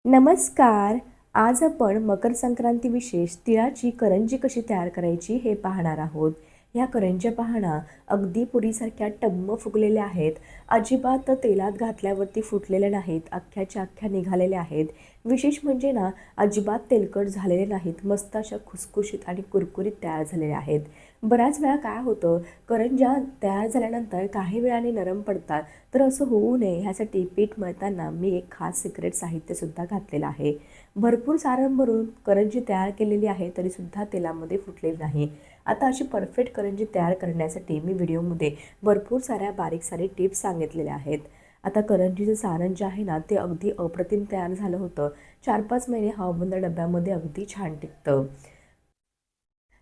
नमस्कार. आज आपण मकर संक्रांती विशेष तिळाची करंजी कशी तयार करायची हे पाहणार आहोत. ह्या करंज्या पाहणा अगदी पुरीसारख्या टम्म फुगलेल्या आहेत. अजिबात तेलात घातल्यावरती फुटलेल्या नाहीत. अख्ख्याच्या अख्ख्या निघालेल्या आहेत. विशेष म्हणजे ना, अजिबात तेलकट झालेले नाहीत. मस्त अशा खुसखुशीत आणि कुरकुरीत तयार झालेल्या आहेत. बऱ्याच वेळा काय होतं, करंज्या तयार झाल्यानंतर काही वेळाने नरम पडतात. तर असं होऊ नये ह्यासाठी पीठ मळताना मी एक खास सिक्रेट साहित्यसुद्धा घातलेलं आहे. भरपूर सारण भरून करंजी तयार केलेली आहे तरीसुद्धा तेलामध्ये फुटलेली नाही. आता अशी परफेक्ट करंजी तयार करण्यासाठी मी व्हिडिओमध्ये भरपूर साऱ्या बारीक टिप्स सांगितलेल्या आहेत. आता करंजीचं सारण जे आहे ना, ते अगदी अप्रतिम तयार झालं होतं. 4-5 महिने हवाबंद डब्यामध्ये अगदी छान टिकतं.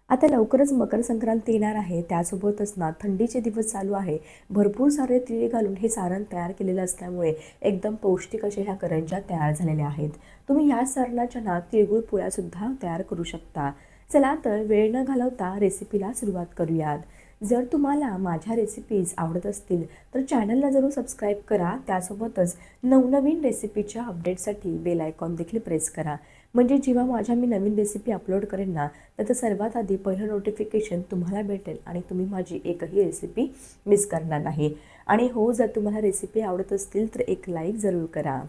आता लवकरच मकर संक्रांती येणार आहे. त्यासोबतच ना, थंडीचे दिवस चालू आहे. भरपूर सारे तीळ घालून हे सारण तयार केलेलं असल्यामुळे एकदम पौष्टिक अशा ह्या करंज्या तयार झालेल्या आहेत. तुम्ही या सारणाच्या ना तिळगुळ पोळ्यासुद्धा तयार करू शकता. चला तर वेळ न घालवता रेसिपीला सुरुवात करूयात. जर तुम्हाला माझ्या रेसिपीज आवडत असतील तर चॅनलला जरूर सबस्क्राईब करा. त्यासोबतच नवनवीन रेसिपीच्या अपडेटसाठी बेल आयकॉन देखील प्रेस करा. म्हणजे जेव्हा मी नवीन रेसिपी अपलोड करेन ना, त्याचं सर्वात आधी पहिलं नोटिफिकेशन तुम्हाला भेटेल आणि तुम्ही माझी एकही रेसिपी मिस करणार नाही. आणि हो, जर तुम्हाला रेसिपी आवडत असतील तर एक लाईक जरूर करा.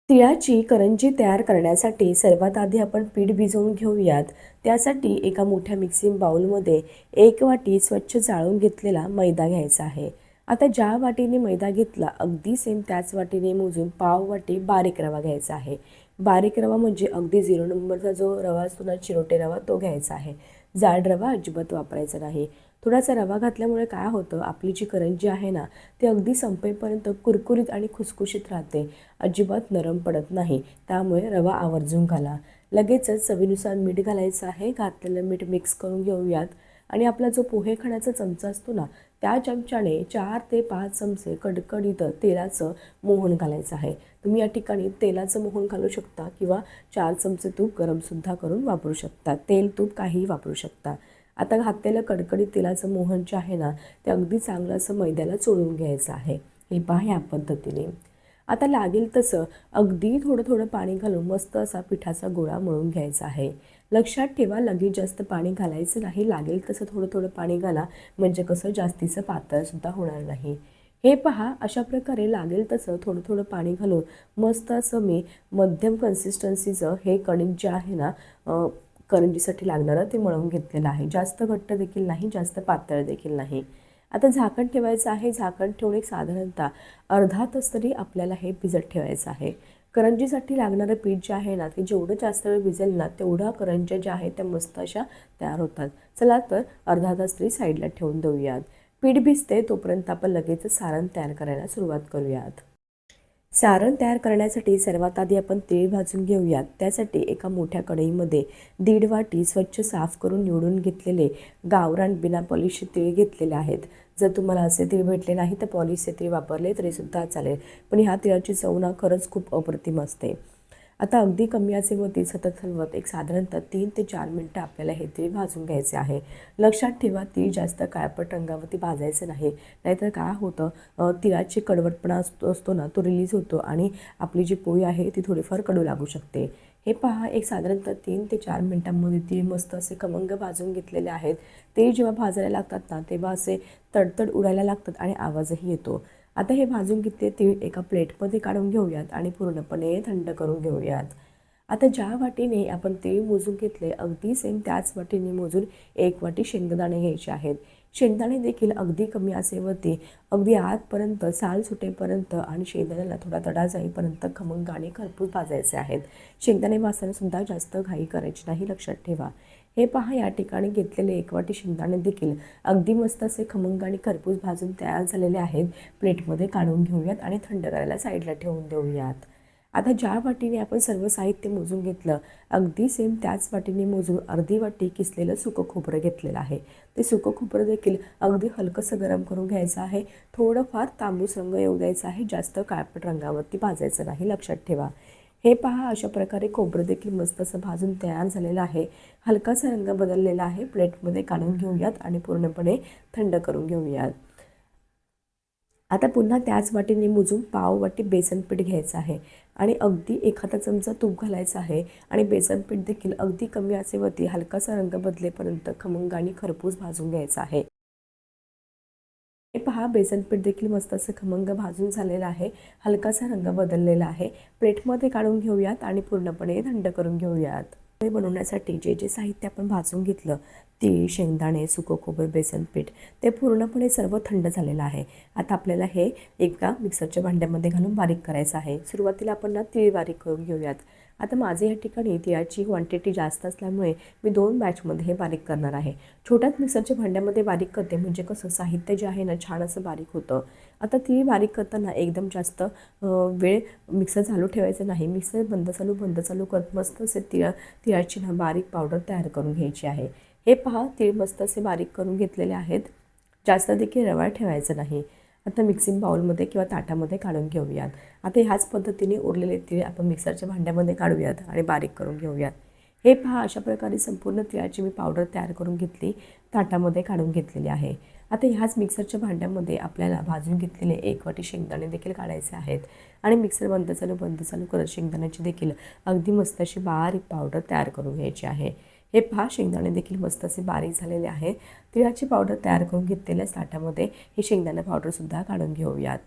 तिळाची करंजी तयार करण्यासाठी सर्वात आधी आपण पीठ भिजवून घेऊयात. त्यासाठी एका मोठ्या मिक्सिंग बाउलमध्ये 1 वाटी स्वच्छ चाळून घेतलेला मैदा घ्यायचा आहे. आता ज्या वाटीने मैदा घेतला अगदी सेम त्याच वाटीने मोजून पाव वाटी बारीक रवा घ्यायचा आहे. बारीक रवा म्हणजे अगदी 0 नंबरचा जो रवा असतो ना, चिरोटे रवा, तो घ्यायचा आहे. जाड रवा अजिबात वापरायचा नाही. थोडासा रवा घातल्यामुळे काय होतं, आपली जी करंजी आहे ना, ती अगदी संपेपर्यंत कुरकुरीत आणि खुसखुशीत राहते. अजिबात नरम पडत नाही. त्यामुळे रवा आवर्जून घाला. लगेचच चवीनुसार मीठ घालायचं आहे. घातलेलं मीठ मिक्स करून घेऊयात. आणि आपला जो पोहे खाण्याचा चमचा असतो ना, त्या चमच्याने 4 ते 5 चमचे कडकडीत तेलाचं मोहन घालायचं आहे. तुम्ही या ठिकाणी तेलाचं मोहन घालू शकता किंवा 4 चमचे तूप गरमसुद्धा करून वापरू शकता. तेल तूप काहीही वापरू शकता. आता घातलेलं कडकडीत तेलाचं मोहन जे आहे ना, ते अगदी चांगलं असं मैद्याला चोळून घ्यायचं आहे. हे पहा ह्या पद्धतीने. आता लागेल तसं अगदी थोडं थोडं पाणी घालून मस्त असा पिठाचा गोळा मळून घ्यायचा आहे. लक्षात ठेवा, लगेच जास्त पाणी घालायचं नाही. लागेल तसं थोडं थोडं पाणी घाला, म्हणजे कसं जास्तीचं पातळसुद्धा होणार नाही. हे पहा, अशा प्रकारे लागेल तसं थोडं थोडं पाणी घालून मस्त असं मी मध्यम कन्सिस्टन्सीचं हे कणिक जे आहे ना, करंजीसाठी लागणारं ते मळून घेतलेलं आहे. जास्त घट्ट देखील नाही, जास्त पातळ देखील नाही. आता झाकण ठेवायचं आहे. झाकण ठेवून एक साधारणतः अर्धा तास तरी आपल्याला हे भिजत ठेवायचं आहे. करंजीसाठी लागणारं पीठ जे आहे ना, ते जेवढं जास्त वेळ भिजेल ना, तेवढ्या करंज्या ज्या आहेत त्या मस्त अशा तयार होतात. चला तर अर्धा तास तरी साईडला ठेवून देऊयात. पीठ भिजते तोपर्यंत आपण लगेचच सारण तयार करायला सुरुवात करूयात. सारण तयार करण्यासाठी सर्वात आधी आपण तीळ भाजून घेऊयात. त्यासाठी एका मोठ्या कढईमध्ये 1.5 वाटी स्वच्छ साफ करून निवडून घेतलेले गावरान बिना पॉलिशचे तीळ घेतलेले आहेत. जर तुम्हाला असे तीळ भेटले नाही तर पॉलिशचे तीळ वापरले तरीसुद्धा चालेल, पण ह्या तिळाची चव ना खरंच खूप अप्रतिम असते. आता अगदी कमी आचेवरती सतत हलवत एक साधारणतः 3 ते 4 मिनटं आपल्याला हे तीळ भाजून घ्यायचे आहे. लक्षात ठेवा, तीळ जास्त काळपट रंगावरती भाजायचं नाही. नाहीतर काय होतं, तिळाची कडवटपणा असतो ना, तो रिलीज होतो आणि आपली जी पोळी आहे ती थोडीफार कडू लागू शकते. हे पहा, एक साधारणतः 3 ते 4 मिनटांमध्ये तीळ मस्त असे खमंग भाजून घेतलेले आहेत. ते जेव्हा भाजायला लागतात ना, तेव्हा असे तडतड उडायला लागतात आणि आवाजही येतो. आता हे भाजून घेतले तीळ एका प्लेटमध्ये काढून घेऊयात आणि पूर्णपणे थंड करून घेऊयात. आता ज्या वाटीने आपण तीळ मोजून घेतले अगदी सेम त्याच वाटीने मोजून 1 वाटी शेंगदाणे घ्यायचे आहेत. शेंगदाणे देखील अगदी कमी आचेवरती अगदी आतपर्यंत साल सुटेपर्यंत आणि शेंगदाण्याला थोडा तडा जाईपर्यंत खमंग आणि खरपूस भाजायचे आहेत. शेंगदाणे भाजतानासुद्धा जास्त घाई करायची नाही, लक्षात ठेवा. हे पहा, या ठिकाणी घेतलेले 1 वाटी शेंगदाणे देखील अगदी मस्त असे खमंग आणि खरपूस भाजून तयार झालेले आहेत. प्लेटमध्ये काढून घेऊयात आणि थंड करायला साईडला ठेवून देऊयात. आता ज्या वाटीने आपण सर्व साहित्य मोजून घेतलं अगदी सेम त्याच वाटीने मोजून अर्धी वाटी किसलेलं सुकं खोबरं घेतलेलं आहे. ते सुकं खोबरं देखील अगदी हलकंसं गरम करून घ्यायचं आहे. थोडंफार तांबूस रंग येऊ द्यायचा आहे, जास्त काळपट रंगावरती भाजायचं नाही, लक्षात ठेवा. हे पहा, अशा प्रकारे खोबरं देखील मस्त असं भाजून तयार झालेलं आहे. हलकासा रंग बदललेला आहे. प्लेटमध्ये काढून घेऊयात आणि पूर्णपणे थंड करून घेऊयात. आता पुन्हा त्याच वाटीने मोजून पाव वाटी बेसन पीठ घ्यायचं आहे आणि अगदी एखादा चमचा तूप घालायचं आहे आणि बेसन पीठ देखील अगदी कमी आचेवरती हलकासा रंग बदलेपर्यंत खमंग आणि खरपूस भाजून घ्यायचं आहे. हे पहा, बेसन पीठ देखील मस्त असं खमंग भाजून झालेलं आहे. हलकासा रंग बदललेला आहे. प्लेटमध्ये काढून घेऊयात आणि पूर्णपणे थंड करून घेऊयात. हे बनवण्यासाठी जे जे साहित्य आपण भाजून घेतलं, तीळ, शेंगदाणे, सुकं खोबरं, बेसन पीठ, ते पूर्णपणे सर्व थंड झालेलं आहे. आता आपल्याला हे एका मिक्सरच्या भांड्यामध्ये घालून बारीक करायचं आहे. सुरुवातीला आपण तीळ बारीक करून घेऊयात. आता माझे या ठिकाणी तिळाची क्वांटिटी जास्त असल्यामुळे मी 2 बॅचमध्ये हे बारीक करणार आहे. छोट्याच मिक्सरच्या भांड्यामध्ये बारीक करते, म्हणजे कसं साहित्य जे आहे ना छान असं बारीक होतं. आता तीळ बारीक करताना एकदम जास्त वेळ मिक्सर चालू ठेवायचं नाही. मिक्सर बंद चालू करत मस्त असे तिळाची बारीक पावडर तयार करून घ्यायची आहे. हे पहा, तीळ मस्त असे बारीक करून घेतलेले आहेत. जास्त देखील रवा ठेवायचं नाही. आता मिक्सिंग बाउलमध्ये किंवा ताटामध्ये काढून घेऊयात. आता ह्याच पद्धतीने उरलेले तीळ आपण मिक्सरच्या भांड्यामध्ये काढूयात आणि बारीक करून घेऊयात. हे पहा, अशा प्रकारे संपूर्ण तिळाची मी पावडर तयार करून घेतली, ताटामध्ये काढून घेतलेली आहे. आता ह्याच मिक्सरच्या भांड्यामध्ये आपल्याला भाजून घेतलेले 1 वाटी शेंगदाणे देखील काढायचे आहेत आणि मिक्सर बंद चालू करत शेंगदाण्याची देखील अगदी मस्त अशी बारीक पावडर तयार करून घ्यायची आहे. हे पहा, शेंगदाणे देखील मस्त असे बारीक झालेले आहे. तिळाची पावडर तयार करून घेतलेल्या ताटामध्ये हे शेंगदाणा पावडरसुद्धा काढून घेऊयात.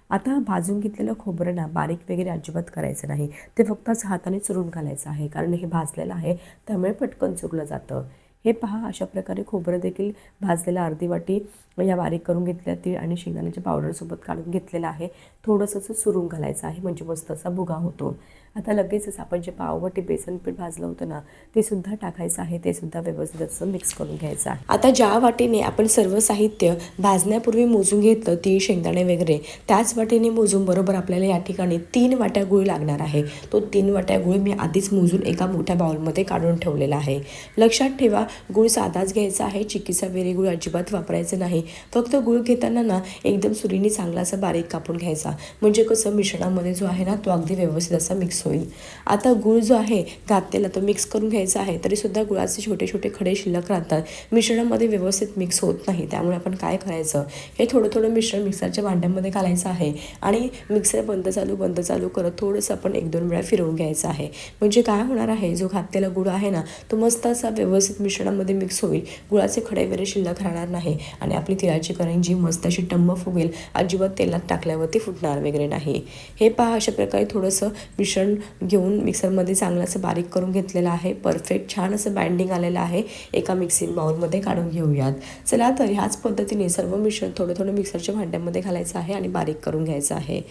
आता भाजून घेतलेलं खोबरं ना बारीक वगैरे अजिबात करायचं नाही. ते फक्त हाताने चुरून घालायचं आहे, कारण हे भाजलेलं आहे त्यामुळे पटकन चुरलं जातं. हे पहा, अशा प्रकारे खोबरं देखील भाजलेलं अर्धी वाटी या बारीक करून घेतल्या तीळ आणि शेंगदाण्याच्या पावडरसोबत काढून घेतलेलं आहे. थोडंसं असं चुरून घालायचं आहे, म्हणजे मस्त असा भुगा होतो. आता लगेचच आपण जे पाववाटी बेसन पीठ भाजलं होतं ना, ते सुद्धा टाकायचं आहे. ते सुद्धा व्यवस्थित असं मिक्स करून घ्यायचं आहे. आता ज्या वाटीने आपण सर्व साहित्य भाजण्यापूर्वी मोजून घेतलं, तीळ, शेंगदाणे वगैरे, त्याच वाटीने मोजून बरोबर आपल्याला या ठिकाणी 3 वाट्या गूळ लागणार आहे. तो 3 वाट्या गूळ मी आधीच मोजून एका मोठ्या बाउलमध्ये काढून ठेवलेला आहे. लक्षात ठेवा, गूळ साधाच घ्यायचा आहे. चिक्कीचा वेरे गूळ अजिबात वापरायचं नाही. फक्त गूळ घेताना ना एकदम सुरीने चांगला असा बारीक कापून घ्यायचा, म्हणजे कसं मिश्रणामध्ये जो आहे ना तो अगदी व्यवस्थित असा मिक्स होईल. आता गूळ जो आहे घातलेला तो मिक्स करून घ्यायचा आहे. तरीसुद्धा गुळाचे छोटे छोटे खडे शिल्लक राहतात, मिश्रणामध्ये व्यवस्थित मिक्स होत नाही. त्यामुळे आपण काय करायचं, हे थोडं थोडं मिश्रण मिक्सरच्या भांड्यामध्ये घालायचं आहे आणि मिक्सर बंद चालू करत थोडंसं आपण 1-2 वेळा फिरवून घ्यायचं आहे. म्हणजे काय होणार आहे, जो घातलेला गुळ आहे ना तो मस्त असा व्यवस्थित मिश्रणामध्ये मिक्स होईल. गुळाचे खडे वगैरे शिल्लक राहणार नाही आणि आपली तिळाची करंजी मस्त अशी टम्म फुगेल. अजिबात तेलात टाकल्यावरती फुटणार वगैरे नाही. हे पहा, अशा प्रकारे थोडंसं मिश्रण घेऊन मिक्सरमध्ये चांगलं असं बारीक करून घेतलेलं आहे. परफेक्ट छान असं बाइंडिंग आलेलं आहे. एका मिक्सिंग बाउलमध्ये काढून घेऊयात. चला तर ह्याच पद्धतीने सर्व मिश्रण थोडं थोडं मिक्सरच्या भांड्यामध्ये घालायचं आहे आणि बारीक करून घ्यायचं आहे.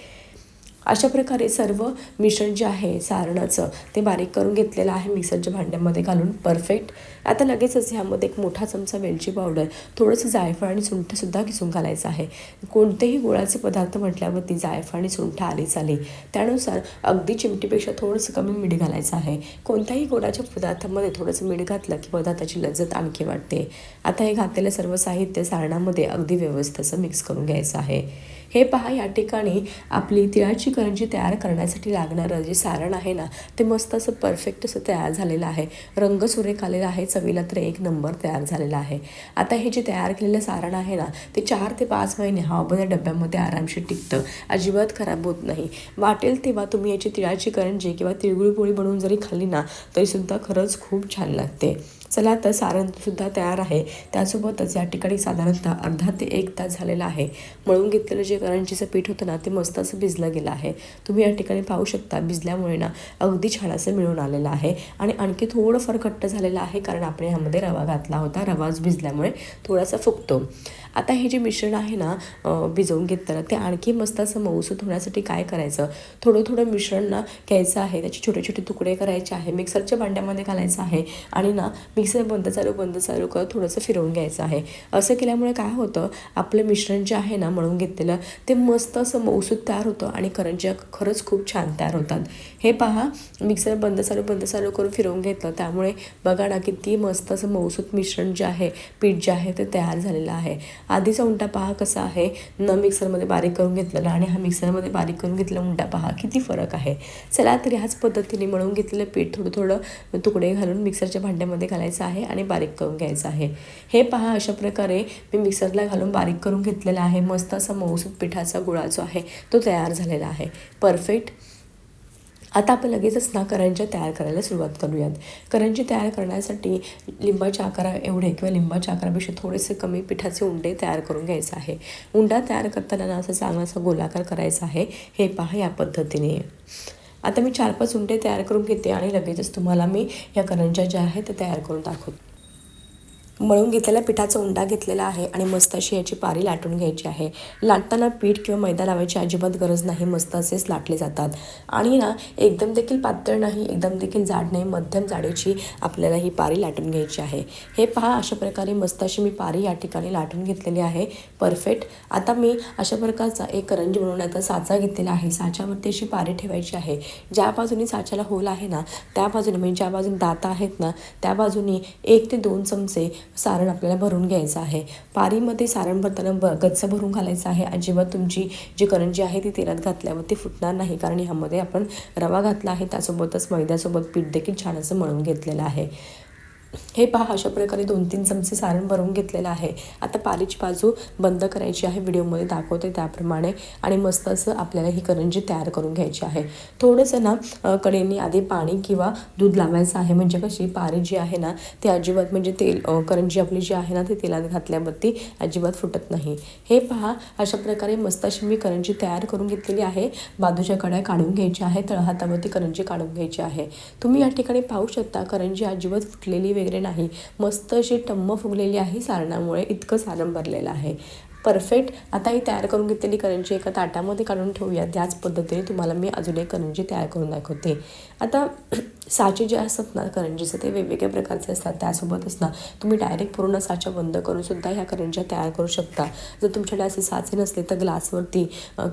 अशा प्रकारे सर्व मिश्रण जे आहे सारणाचं ते बारीक करून घेतलेलं आहे मिक्सरच्या भांड्यामध्ये घालून. परफेक्ट. आता लगेचच ह्यामध्ये 1 मोठा चमचा वेलची पावडर, थोडंसं जायफळ आणि सुंठसुद्धा किसून घालायचं आहे. कोणतेही गुळाचे पदार्थ म्हटल्यावरती जायफळ आणि सुंठ आलीच आली. त्यानुसार अगदी चिमटीपेक्षा थोडंसं कमी मीठ घालायचं आहे. कोणत्याही गोडाच्या पदार्थामध्ये थोडंसं मीठ घातलं की पदार्थाची लज्जत आणखी वाटते. आता हे घातलेलं सर्व साहित्य सारणामध्ये अगदी व्यवस्थित असं मिक्स करून घ्यायचं आहे. हे पहा, या ठिकाणी आपली तिळाची करंजी तयार करण्यासाठी लागणारं जे सारण आहे ना ते मस्त असं परफेक्ट असं तयार झालेलं आहे. रंग सुरेख आलेला आहे. चवीला तर 1 नंबर तयार झालेला आहे. आता हे जे तयार केलेलं सारण आहे ना ते 4 ते 5 महिने हवाबंद डब्यामध्ये आरामशीर टिकतं. अजिबात खराब होत नाही. वाटेल तेव्हा तुम्ही याची तिळाची करंजी किंवा तिळगुळ पोळी बनवून जरी खाल्ली ना तरीसुद्धा खरंच खूप छान लागते. चला तर सारणसुद्धा तयार आहे. त्यासोबतच या ठिकाणी साधारणतः अर्धा ते 1 तास झालेला आहे. मळून घेतलेलं जे करंजीचं पीठ होतं ना ते मस्त असं भिजलं गेलं आहे. तुम्ही या ठिकाणी पाहू शकता, भिजल्यामुळे ना अगदी छान असं मिळून आलेलं आहे आणि आणखी थोडंफार घट्ट झालेलं आहे, कारण आपण ह्यामध्ये रवा घातला होता. रवाच भिजल्यामुळे थोडासा फुगतो. आता हे जे मिश्रण आहे ना भिजवून घेतलं ते आणखी मस्त असं मऊसूत होण्यासाठी काय करायचं, थोडं थोडं मिश्रण ना घ्यायचं आहे. त्याचे छोटे छोटे तुकडे करायचे आहे. मिक्सरच्या भांड्यामध्ये घालायचं आहे आणि ना मिक्सर बंद चालू करत थोडंसं फिरवून घ्यायचं आहे. असं केल्यामुळे काय होतं, आपलं मिश्रण जे आहे ना मळून घेतलेलं ते मस्त असं मऊसूत तयार होतं आणि करंज्या खरंच खूप छान तयार होतात. हे पहा, मिक्सर बंद चालू करून फिरवून घेतलं, त्यामुळे बघा ना किती मस्त असं मऊसूत मिश्रण जे आहे, पीठ जे आहे ते तयार झालेलं आहे. आधीचा उंडा पहा कसा आहे न मिक्सरमध्ये बारीक करून घेतलेला आणि हा मिक्सरमध्ये बारीक करून घेतलेला उंडा पहा किती फरक आहे. चला तर ह्याच पद्धतीने मळून घेतलेलं पीठ थोडं थोडं तुकडे घालून मिक्सरच्या भांड्यामध्ये घालायचं आहे आणि बारीक करून घ्यायचं आहे. हे पहा अशा प्रकारे मी मिक्सरला घालून बारीक करून घेतलेला आहे. मस्त असा मऊसूत पिठाचा गोळा जो आहे तो तयार झालेला आहे. परफेक्ट. आता आपण लगेचच ना करंज्या तयार करायला सुरुवात करूयात. करंजी तयार करण्यासाठी लिंबाच्या आकारा एवढे किंवा लिंबाच्या आकारापेक्षा थोडेसे कमी पिठाचे उंडे तयार करून घ्यायचे आहे. उंडा तयार करताना ना असं चांगलासा गोलाकार करायचा आहे. हे पहा या पद्धतीने. आता मी 4-5 उंडे तयार करून घेते आणि लगेचच तुम्हाला मी या करंज्या ज्या आहेत त्या तयार करून दाखवते. मळून घेतलेला पिठाचा उंडा घेतलेला आहे आणि मस्त अशी याची पारी लाटून घ्यायची आहे. लाटताना पीठ किंवा मैदा लावायची अजिबात गरज नाही. मस्त असेच लाटले जातात आणि ना एकदम देखील पातळ नाही, एकदम देखील जाड नाही, मध्यम जाडीची आपल्याला ही पारी लाटून घ्यायची आहे. हे पहा अशा प्रकारे मस्त अशी मी पारी या ठिकाणी लाटून घेतलेली आहे. परफेक्ट. आता मी अशा प्रकारचा एक करंजी बनवण्याचा साचा घेतलेला आहे. साच्यावरती अशी पारी ठेवायची आहे. ज्या बाजूने साच्याला होल आहे ना त्या बाजूने म्हणजे ज्या बाजूने दाता आहेत ना त्या बाजूने 1 ते 2 चमचे सारण आपल्याला भरून घ्यायचं आहे. पारीमध्ये सारण भरताना गच्च भरून घालायचं आहे. अजिबात तुमची जी करंजी आहे ती तेलात घातल्यावरती फुटणार नाही, कारण ह्यामध्ये आपण रवा घातला आहे, त्यासोबतच मैद्यासोबत पीठ देखील छान असं मळून घेतलेलं आहे. हे पहा अशा प्रकारे 2-3 चमचे सारण भरून घेतलेलं आहे. आता पारीची बाजू बंद करायची आहे, व्हिडिओमध्ये दाखवते त्याप्रमाणे, आणि मस्त असं आपल्याला ही करंजी तयार करून घ्यायची आहे. थोडंसं ना कढईने आधी पाणी किंवा दूध लावायचं आहे, म्हणजे कशी पारी जी आहे ना ती अजिबात म्हणजे करंजी आपली जी आहे ना ती तेलात घातल्यावरती अजिबात फुटत नाही. हे पहा अशा प्रकारे मस्त अशी मी करंजी तयार करून घेतलेली आहे. बाजूच्या कड्या काढून घ्यायच्या आहे, तळहातावरती करंजी काढून घ्यायची आहे. तुम्ही या ठिकाणी पाहू शकता करंजी अजिबात फुटलेली वगैरे नाही, मस्त अशी टम्म फुगलेली आहे. सारणामुळे इतकं सारण भरलेलं आहे. परफेक्ट. आता ही तयार करून घेतलेली करंजी एका ताटामध्ये काढून ठेवूया. त्याच पद्धतीने तुम्हाला मी अजून एक करंजी तयार करून दाखवते. आता साचे जे असतात ना करंजीचे ते वेगवेगळ्या प्रकारचे असतात. त्यासोबतच ना तुम्ही डायरेक्ट पूर्ण साचा बंद करून सुद्धा ह्या करंज्या तयार करू शकता. जर तुमच्याकडे असे साचे नसले तर ग्लासवरती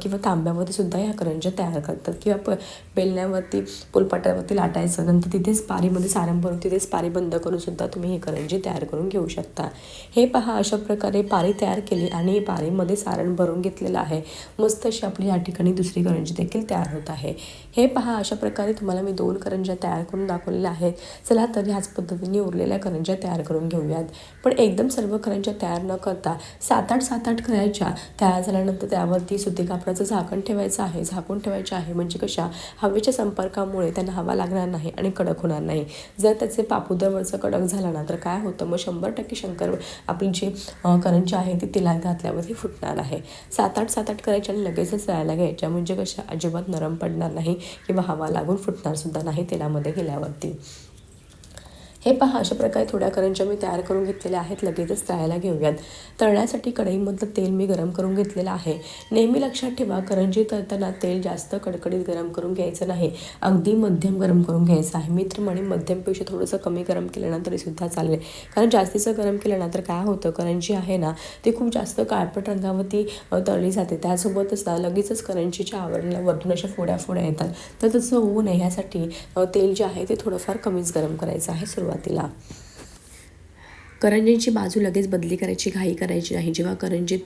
किंवा तांब्यावरती सुद्धा ह्या करंज्या तयार करतात, किंवा बेलण्यावरती पोलपाटावरती लाटायचं, नंतर तिथेच पारीमध्ये सारण भरून तिथेच पारी बंद करून सुद्धा तुम्ही ही करंजी तयार करून घेऊ शकता. हे पहा अशा प्रकारे पारी तयार केली आणि पारीमध्ये सारण भरून घेतलेलं आहे. मस्त अशी आपली या ठिकाणी दुसरी करंजी देखील तयार होत आहे. हे पहा अशा प्रकारे तुम्हाला मी 2 करंज्या तयार करून दाखवलेल्या आहेत. चला तर ह्याच पद्धतीने उरलेल्या करंज्या तयार करून घेऊयात. पण एकदम सर्व करंज्या तयार न करता 7-8 करायच्या. तयार झाल्यानंतर त्यावरती सुती कापडाचं झाकण ठेवायचं आहे, झाकून ठेवायचे आहे, म्हणजे कशा हवेच्या संपर्कामुळे त्यांना हवा लागणार नाही आणि कडक होणार नाही. जर त्याचे पापुद्रवरचं कडक झाला ना तर काय होतं, मग 100% आपली जी करंजी आहे ती तेलात घातल्यावरती फुटणार आहे. 7-8 करायच्या आणि लगेचच तळायला घ्यायच्या, म्हणजे कशा अजिबात नरम पडणार नाही किंवा हवा लागून फुटणार सुद्धा नाही तेलामध्ये गेल्यावरती. हे पहा अशा प्रकारे थोड्या करंज्या मी तयार करून घेतलेल्या आहेत. लगेचच तळायला घेऊयात. तळण्यासाठी कढईमधलं तेल मी गरम करून घेतलेलं आहे. नेहमी लक्षात ठेवा करंजी तळताना तेल जास्त कडकडीत गरम करून घ्यायचं नाही, अगदी मध्यम गरम करून घ्यायचं आहे. मी तर म्हणे मध्यमपेक्षा थोडंसं कमी गरम केलं ना तरीसुद्धा चालेल, कारण जास्तीचं गरम केलं ना तर काय होतं करंजी आहे ना ती खूप जास्त काळपट रंगावरती तळली जाते. त्यासोबतच ना लगेचच करंजीच्या आवडीला वरतून अशा फोड्या येतात, तर तसं होऊ नये ह्यासाठी तेल जे आहे ते थोडंफार कमीच गरम करायचं आहे सुरुवातीला. करंजीची बाजू लगेच बदली करायची, घाई करायची नाही. जेव्हा करंजी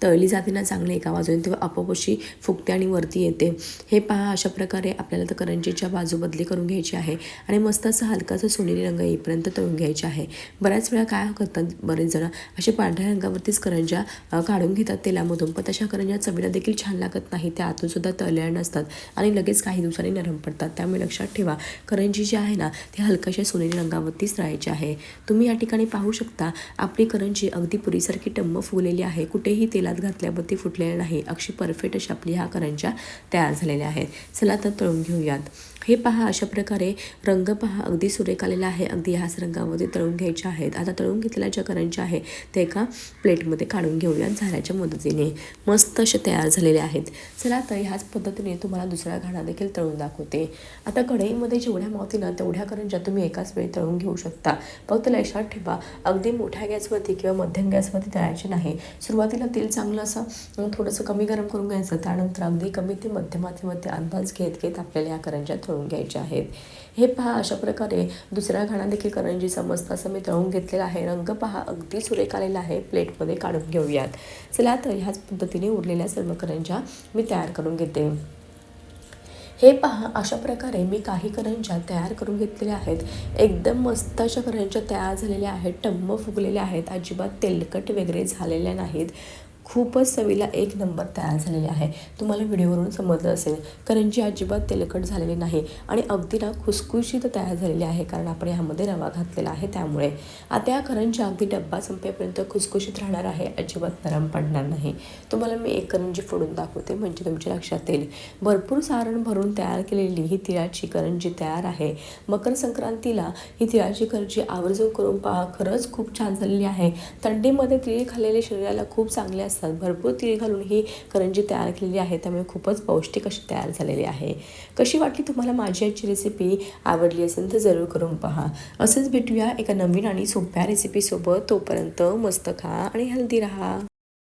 तळली जाते ना चांगली एका बाजूने, तेव्हा आपोआप अशी फुगते आणि वरती येते. हे पहा अशा प्रकारे आपल्याला तर करंजीच्या बाजू बदली करून घ्यायची आहे आणि मस्त असं हलकासा सोनेरी रंग येईपर्यंत तळून घ्यायचे आहे. बऱ्याच वेळा काय करतात बरेच जण असे पांढऱ्या रंगावरतीच करंज्या काढून घेतात तेलामधून, पण तशा करंज्या चवीला देखील छान लागत नाही. त्या आतून सुद्धा तळलेल्या नसतात आणि लगेच काही दिवसांनी नरम पडतात. त्यामुळे लक्षात ठेवा करंजी जी आहे ना ती हलकाशा सोनेरी रंगावरतीच तळायची आहे. तुम्ही या ठिकाणी पाहू शकता आपली करंजी अगदी पुरीसारखी टम्म फुगलेली आहे, कुठेही तेलात घातल्यावरती फुटलेली नाही. अगदी परफेक्ट अशा आपली ह्या करंज्या तयार झालेल्या आहेत. चला तर तळून घेऊयात. हे पहा अशा प्रकारे रंग पहा अगदी सुरेख आलेला आहे. अगदी ह्याच रंगामध्ये तळून घ्यायच्या आहेत. आता तळून घेतलेल्या ज्या करंज्या आहेत ते एका प्लेटमध्ये काढून घेऊयात झाऱ्याच्या मदतीने. मस्त असे तयार झालेले आहेत. चला तर ह्याच पद्धतीने तुम्हाला दुसरा घाणा देखील तळून दाखवते. आता कढईमध्ये जेवढ्या मावतील ना तेवढ्या करंज्या तुम्ही एकाच वेळी तळून घेऊ शकता. फक्त लक्षात ठेवा अगदी मोठ्या गॅसवरती किंवा मध्यम गॅसवरती तळायचे नाही. सुरुवातीला तेल चांगलं असं थोडंसं कमी गरम करून घ्यायचं, त्यानंतर अगदी कमी ते मध्यम आचेवरती अंदाज घेत आपल्याला या करंज्या तळून घ्यायचे आहेत. हे पहा, अशा प्रकारे दुसऱ्या घाणा देखील करंजीचा मस्त असं मी तळून घेतलेला आहे. रंग पहा अगदी सुरेख आलेला आहे. प्लेटमध्ये काढून घेऊयात. चला तर ह्याच पद्धतीने उरलेल्या सर्व करंज्या मी तयार करून घेते. हे पहा, अशा प्रकारे मी काही करंज्या तयार करून घेतलेल्या आहेत. एकदम मस्त अशा करंज्या तयार झालेल्या आहेत. टम्म फुगलेल्या आहेत. अजिबात तेलकट वगैरे झालेल्या नाहीत. खूपच चवीला एक नंबर तयार झालेले आहे. तुम्हाला व्हिडिओवरून समजलं असेल, करंजी अजिबात तेलकट झालेली नाही आणि अगदी ना खुसखुशीत तयार झालेली आहे, कारण आपण ह्यामध्ये रवा घातलेला आहे त्यामुळे. आता या करंजी अगदी डब्बा संपेपर्यंत खुसखुशीत राहणार आहे, अजिबात नरम पडणार नाही. तुम्हाला मी एक करंजी फोडून दाखवते म्हणजे तुमच्या लक्षात येईल. भरपूर सारण भरून तयार केलेली ही तिळाची करंजी तयार आहे. मकर संक्रांतीला ही तिळाची करंजी आवर्जून करून पहा. खरंच खूप छान झालेली आहे. थंडीमध्ये तीळ खाल्लेले शरीराला खूप चांगले असतात. भरपूर तीळ घालून ही करंजी तयार केलेली आहे, त्यामुळे खूपच पौष्टिक अशी तयार झालेली आहे. कशी वाटली तुम्हाला माझी आजची रेसिपी? आवडली असेल तर जरूर करून पहा. असंच भेटूया एका नवीन आणि सोप्या रेसिपीसोबत. तोपर्यंत मस्त खा आणि हेल्दी राहा.